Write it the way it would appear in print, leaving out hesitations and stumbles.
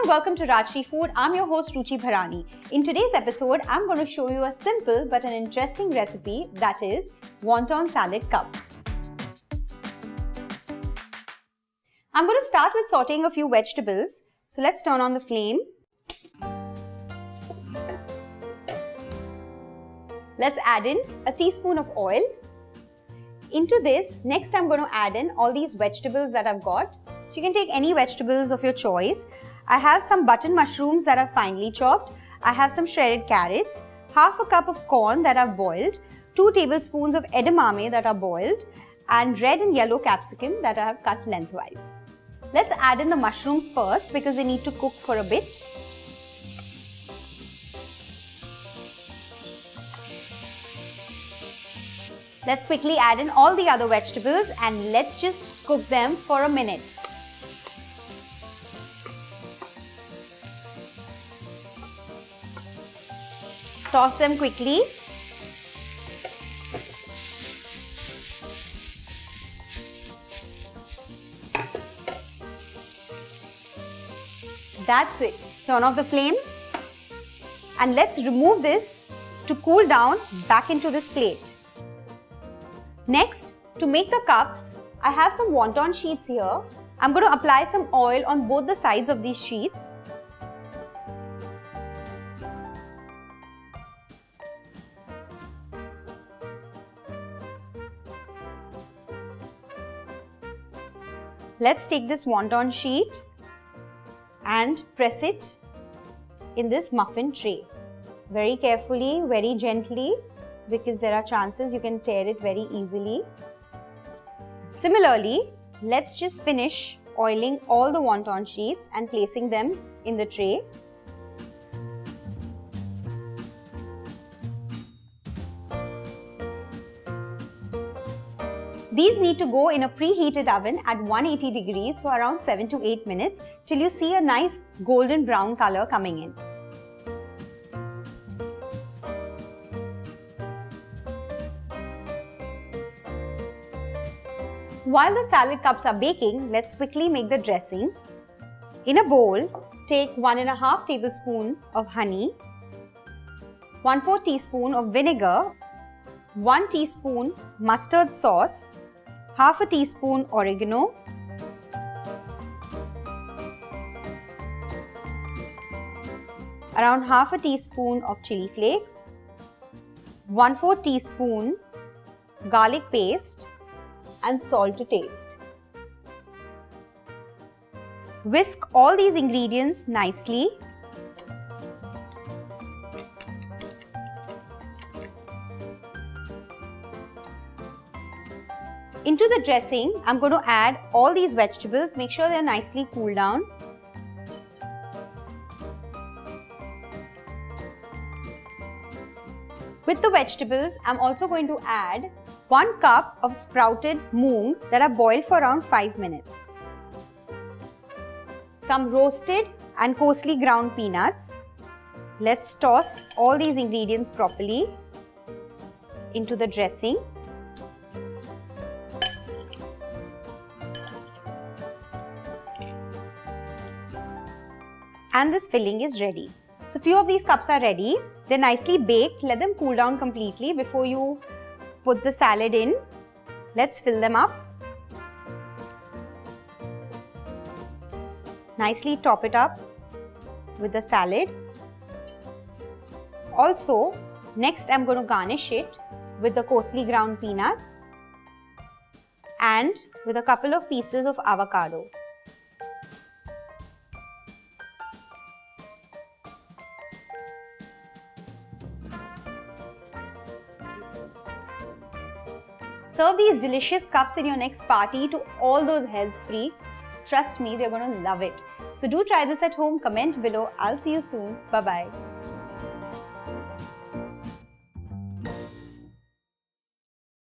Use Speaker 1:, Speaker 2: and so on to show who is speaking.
Speaker 1: and welcome to Rajshri Food. I'm your host Ruchi Bharani. In today's episode, I'm going to show you a simple but an interesting recipe, that is Wonton Salad Cups. I'm going to start with sauteing a few vegetables. So let's turn on the flame. Let's add in a teaspoon of oil. Into this, next I'm going to add in all these vegetables that I've got. So you can take any vegetables of your choice. I have some button mushrooms that are finely chopped. I have some shredded carrots, half a cup of corn that I've boiled, 2 tablespoons of edamame that are boiled, and red and yellow capsicum that I have cut lengthwise. Let's add in the mushrooms first because they need to cook for a bit. Let's quickly add in all the other vegetables and let's just cook them for a minute. Toss them quickly. That's it. Turn off the flame and let's remove this to cool down back into this plate. Next, to make the cups, I have some wonton sheets here. I'm going to apply some oil on both the sides of these sheets. Let's take this wonton sheet and press it in this muffin tray. Very carefully, very gently, because there are chances you can tear it very easily. Similarly, let's just finish oiling all the wonton sheets and placing them in the tray. These need to go in a preheated oven at 180 degrees for around 7 to 8 minutes till you see a nice golden brown color coming in. While the salad cups are baking, let's quickly make the dressing. In a bowl, take 1.5 tablespoons of honey, 1/4 teaspoon of vinegar, 1 teaspoon mustard sauce, half a teaspoon oregano, around half a teaspoon of chili flakes, 1/4 teaspoon garlic paste, and salt to taste. Whisk all these ingredients nicely. Into the dressing, I'm going to add all these vegetables. Make sure they're nicely cooled down. With the vegetables, I'm also going to add 1 cup of sprouted moong that are boiled for around 5 minutes. Some roasted and coarsely ground peanuts. Let's toss all these ingredients properly into the dressing. And this filling is ready. So few of these cups are ready. They're nicely baked. Let them cool down completely before you put the salad in. Let's fill them up. Nicely top it up with the salad. Also, next I'm going to garnish it with the coarsely ground peanuts and with a couple of pieces of avocado. Serve these delicious cups in your next party to all those health freaks. Trust me, they're going to love it. So do try this at home. Comment below. I'll see you soon. Bye-bye.